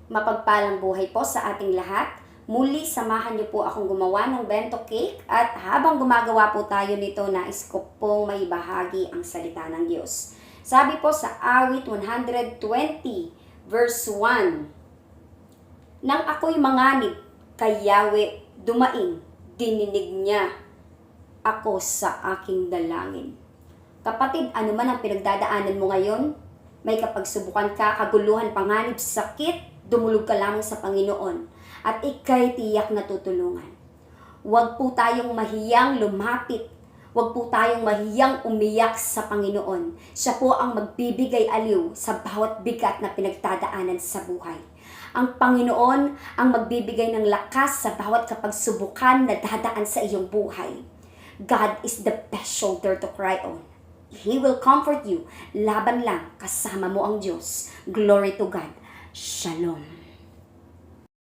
Mapagpalang buhay po sa ating lahat. Muli, samahan niyo po akong gumawa ng bento cake at habang gumagawa po tayo nito, nais ko pong maibahagi ang salita ng Diyos. Sabi po sa awit 120 verse 1, Nang ako'y manganib kay Yahweh dumaing, dininig niya ako sa aking dalangin. Kapatid, ano man ang pinagdadaanan mo ngayon, may kapagsubukan ka, kaguluhan, panganib, sakit, dumulog ka lamang sa Panginoon at ika'y tiyak na tutulungan. Huwag po tayong mahiyang lumapit. Huwag po tayong mahiyang umiyak sa Panginoon. Siya po ang magbibigay aliw sa bawat bigat na pinagdadaanan sa buhay. Ang Panginoon ang magbibigay ng lakas sa bawat kapagsubukan na dadaan sa iyong buhay. God is the best shoulder to cry on. He will comfort you. Laban lang, kasama mo ang Diyos. Glory to God. Shalom.